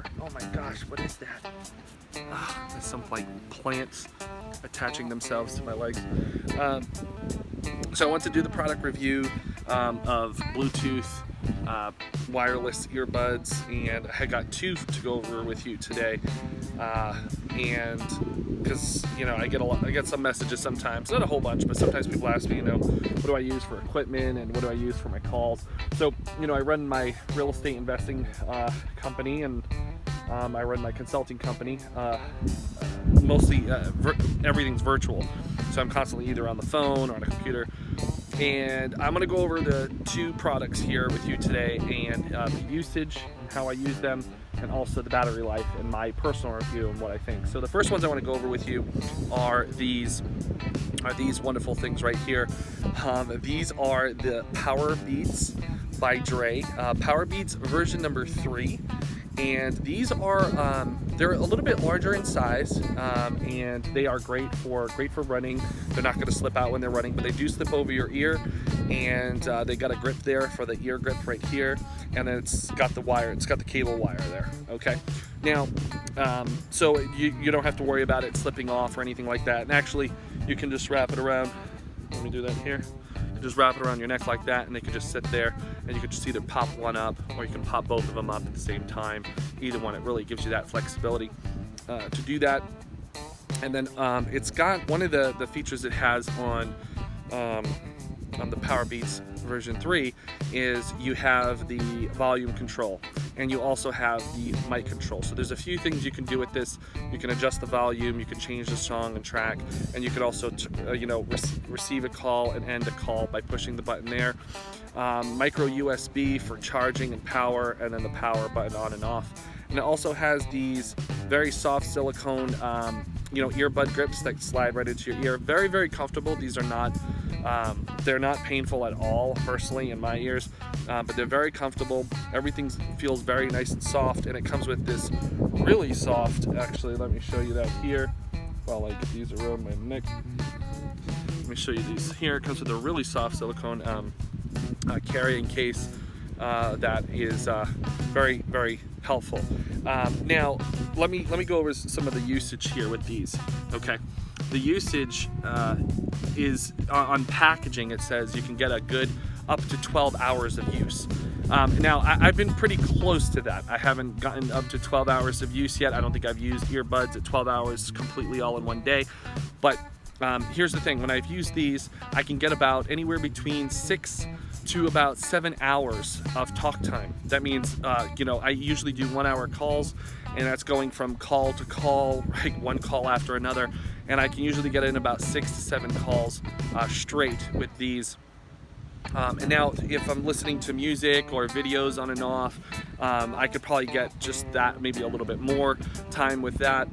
for? Oh my gosh, what is that? There's some like plants attaching themselves to my legs. So I want to do the product review of Bluetooth wireless earbuds, and I got two to go over with you today. And because I get some messages sometimes, not a whole bunch, but sometimes people ask me, what do I use for equipment and what do I use for my calls? So I run my real estate investing company, and I run my consulting company. Mostly everything's virtual, so I'm constantly either on the phone or on a computer. And I'm going to go over the two products here with you today, and the usage and how I use them, and also the battery life and my personal review and what I think. So the first ones I want to go over with you are these wonderful things right here. These are the Powerbeats by Dre, Powerbeats version number 3. And these are they're a little bit larger in size, and they are great for running. They're not going to slip out when they're running, but they do slip over your ear, and they got a grip there for the ear grip right here, and then it's got the wire, it's got the cable wire there. Okay, now so you don't have to worry about it slipping off or anything like that. And actually, you can just wrap it around. Let me do that here. Just wrap it around your neck like that, and they can just sit there, and you can just either pop one up or you can pop both of them up at the same time. Either one, it really gives you that flexibility to do that. And then it's got one of the features it has on the Powerbeats version 3 is you have the volume control, and you also have the mic control. So there's a few things you can do with this. You can adjust the volume, you can change the song and track, and you could also receive a call and end a call by pushing the button there. Micro USB for charging and power, and then the power button on and off. And it also has these very soft silicone earbud grips that slide right into your ear. Very, very comfortable. These are not they're not painful at all, personally, in my ears, but they're very comfortable. Everything feels very nice and soft, and it comes with this really soft, actually, let me show you that here while I get these around my neck. Let me show you these here. It comes with a really soft silicone carrying case that is very, very helpful. Now, let me go over some of the usage here with these. Okay, the usage is on packaging. It says you can get a good up to 12 hours of use. Now, I've been pretty close to that. I haven't gotten up to 12 hours of use yet. I don't think I've used earbuds at 12 hours completely all in one day. But here's the thing, when I've used these, I can get about anywhere between 6 to about 7 hours of talk time. That means, I usually do 1 hour calls, and that's going from call to call, right, one call after another. And I can usually get in about 6 to 7 calls straight with these. And now if I'm listening to music or videos on and off, I could probably get just that, maybe a little bit more time with that.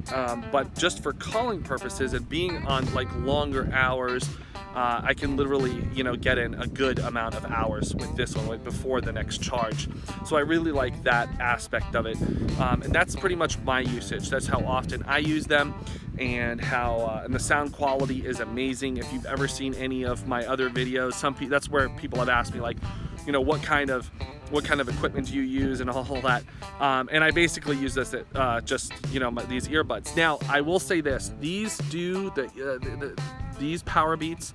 But just for calling purposes and being on like longer hours, I can literally, get in a good amount of hours with this one, like before the next charge. So I really like that aspect of it. And that's pretty much my usage. That's how often I use them, and how and the sound quality is amazing. If you've ever seen any of my other videos, that's where people have asked me, like, what kind of equipment do you use and all that. And I basically use this at these earbuds. Now, I will say this: these do these Powerbeats,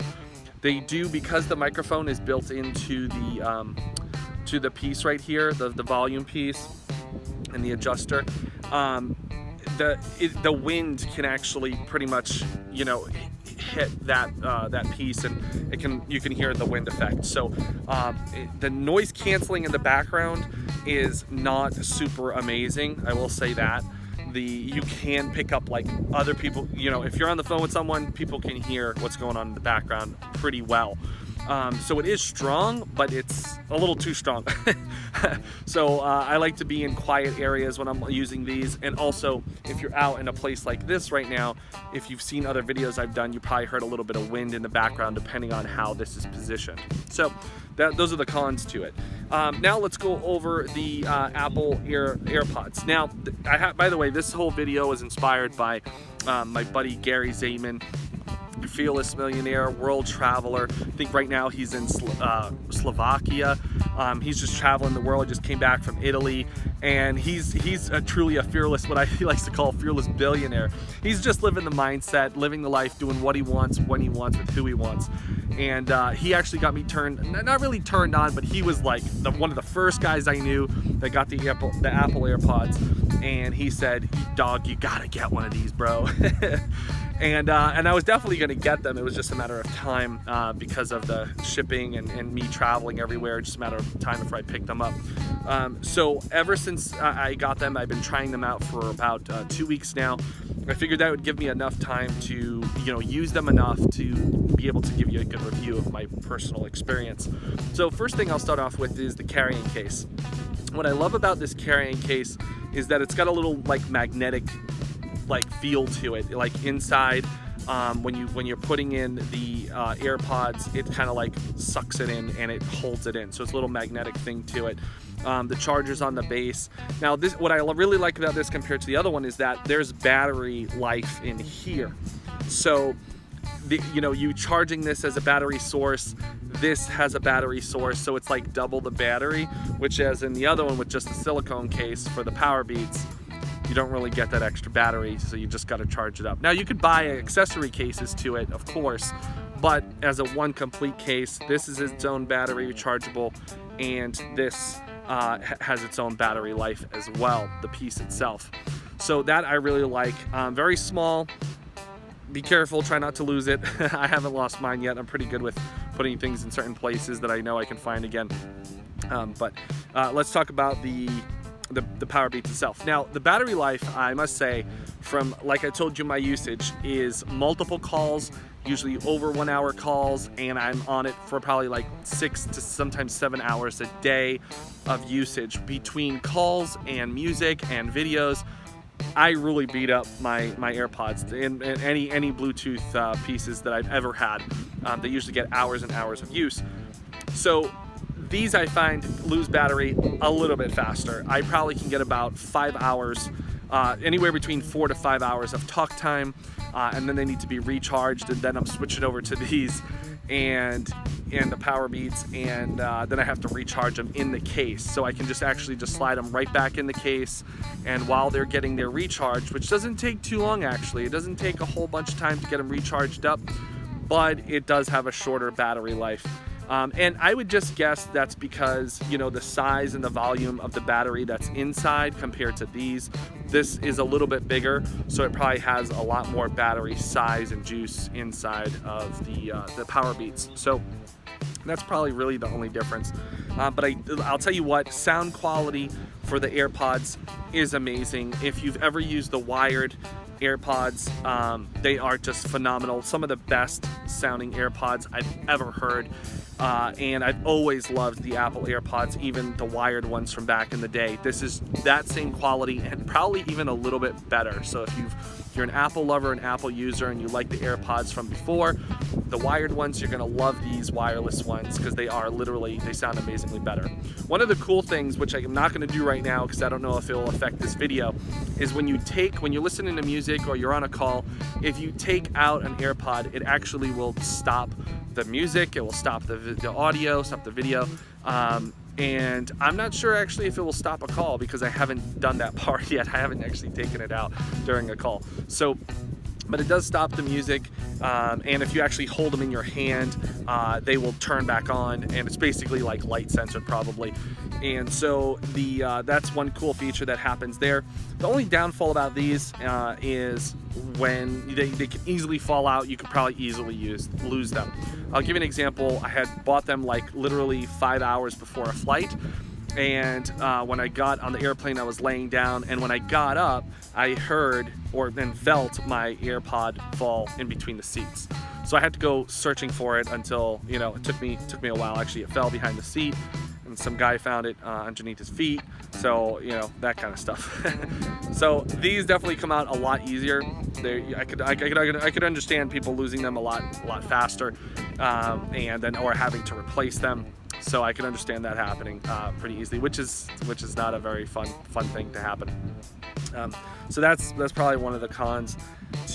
they do, because the microphone is built into the piece right here, the volume piece and the adjuster. The wind can actually pretty much hit that piece, and you can hear the wind effect. So the noise canceling in the background is not super amazing, I will say that. You can pick up like other people, if you're on the phone with someone, people can hear what's going on in the background pretty well. So it is strong, but it's a little too strong. So I like to be in quiet areas when I'm using these. And also, if you're out in a place like this right now, if you've seen other videos I've done, you probably heard a little bit of wind in the background depending on how this is positioned. So those are the cons to it. Now let's go over the Apple AirPods. Now, by the way, this whole video is inspired by my buddy Gary Zayman, fearless millionaire, world traveler. I think right now he's in Slovakia. He's just traveling the world, just came back from Italy, and he's truly a fearless, what he likes to call a fearless billionaire. He's just living the mindset, living the life, doing what he wants, when he wants, with who he wants. And he actually got me not really turned on, but he was like one of the first guys I knew that got the Apple AirPods, and he said, "Dog, you gotta get one of these, bro." And I was definitely going to get them. It was just a matter of time because of the shipping and me traveling everywhere. Just a matter of time before I picked them up. So ever since I got them, I've been trying them out for about 2 weeks now. I figured that would give me enough time to, use them enough to be able to give you a good review of my personal experience. So first thing I'll start off with is the carrying case. What I love about this carrying case is that it's got a little magnetic feel to it. Like inside, when you're putting in the AirPods, it kind of sucks it in and it holds it in. So it's a little magnetic thing to it. The charger's on the base. Now, what I really like about this compared to the other one is that there's battery life in here. So, you charging this as a battery source, this has a battery source, so it's like double the battery, which as in the other one with just the silicone case for the Powerbeats, you don't really get that extra battery, so you just got to charge it up. Now, you could buy accessory cases to it, of course, but as a one complete case, this is its own battery rechargeable, and this has its own battery life as well, the piece itself. So that I really like. Very small. Be careful, try not to lose it. I haven't lost mine yet. I'm pretty good with putting things in certain places that I know I can find again. But let's talk about the Powerbeats itself. Now, the battery life, I must say, from, like I told you, my usage is multiple calls, usually over 1 hour calls, and I'm on it for probably 6 to sometimes 7 hours a day of usage between calls and music and videos. I really beat up my AirPods and any Bluetooth pieces that I've ever had. They usually get hours and hours of use. So these I find lose battery a little bit faster. I probably can get about 5 hours, anywhere between 4 to 5 hours of talk time, and then they need to be recharged, and then I'm switching over to these and the Powerbeats, and then I have to recharge them in the case. So I can just slide them right back in the case, and while they're getting their recharge, which doesn't take too long actually, it doesn't take a whole bunch of time to get them recharged up, but it does have a shorter battery life. And I would just guess that's because, the size and the volume of the battery that's inside compared to these. This is a little bit bigger, so it probably has a lot more battery size and juice inside of the Powerbeats. So that's probably really the only difference. But I'll tell you what, sound quality for the AirPods is amazing. If you've ever used the wired AirPods, they are just phenomenal. Some of the best sounding AirPods I've ever heard. And I've always loved the Apple AirPods, even the wired ones from back in the day. This is that same quality and probably even a little bit better. So if you're an Apple lover, an Apple user, and you like the AirPods from before, the wired ones, you're gonna love these wireless ones because they sound amazingly better. One of the cool things, which I'm not gonna do right now because I don't know if it will affect this video, is when you're listening to music or you're on a call, if you take out an AirPod, it actually will stop the music, it will stop the audio, stop the video, and I'm not sure actually if it will stop a call because I haven't done that part yet. I haven't actually taken it out during a call. So, but it does stop the music, and if you actually hold them in your hand, they will turn back on, and it's basically like light censored probably. And so that's one cool feature that happens there. The only downfall about these is when they can easily fall out. You could probably easily lose them. I'll give you an example. I had bought them literally 5 hours before a flight, and when I got on the airplane, I was laying down, and when I got up, I heard and felt my AirPod fall in between the seats. So I had to go searching for it until, it took me a while. Actually, it fell behind the seat, and some guy found it underneath his feet. So, that kind of stuff. So these definitely come out a lot easier. I could understand people losing them a lot faster, or having to replace them. So I can understand that happening pretty easily, which is not a very fun thing to happen. So that's probably one of the cons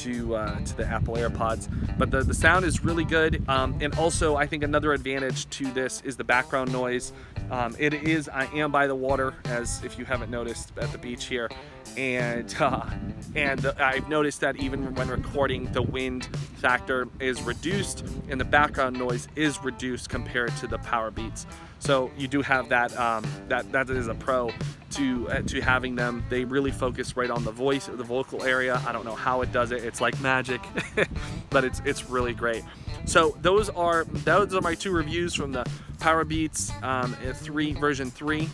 to the Apple AirPods. But the sound is really good, and also I think another advantage to this is the background noise. I am by the water, as if you haven't noticed, at the beach here, and I've noticed that even when recording, the wind factor is reduced and the background noise is reduced compared to the Powerbeats. So you do have that. That is a pro to having them. They really focus right on the voice or the vocal area. I don't know how it does it. It's like magic, but it's really great. So those are my 2 reviews from the Powerbeats 3 version 3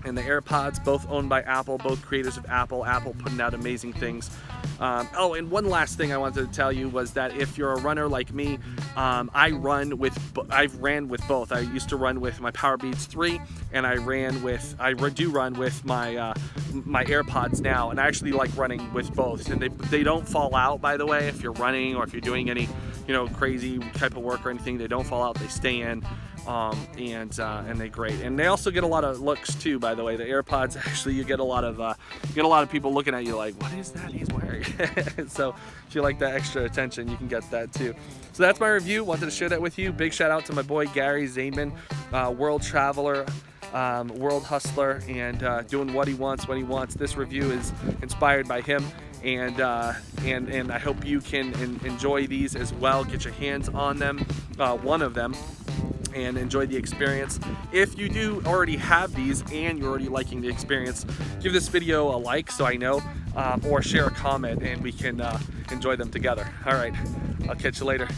and the AirPods, both owned by Apple, both creators of Apple putting out amazing things. Oh, and one last thing I wanted to tell you was that if you're a runner like me, I've ran with both. I used to run with my Powerbeats 3, and I do run with my my AirPods now, and I actually like running with both. And they don't fall out, by the way, if you're running or if you're doing any crazy type of work or anything. They don't fall out, they stay in. And they're great, and they also get a lot of looks too, by the way. The AirPods, actually, you get a lot of people looking at you like, what is that he's wearing? So if you like that extra attention, you can get that too. So that's my review. Wanted to share that with you. Big shout out to my boy Gary Zaidman, world traveler, world hustler, and doing what he wants when he wants. This review is inspired by him, and I hope you can enjoy these as well. Get your hands on them, one of them, and enjoy the experience. If you do already have these and you're already liking the experience, give this video a like so I know, or share a comment and we can enjoy them together. All right, I'll catch you later.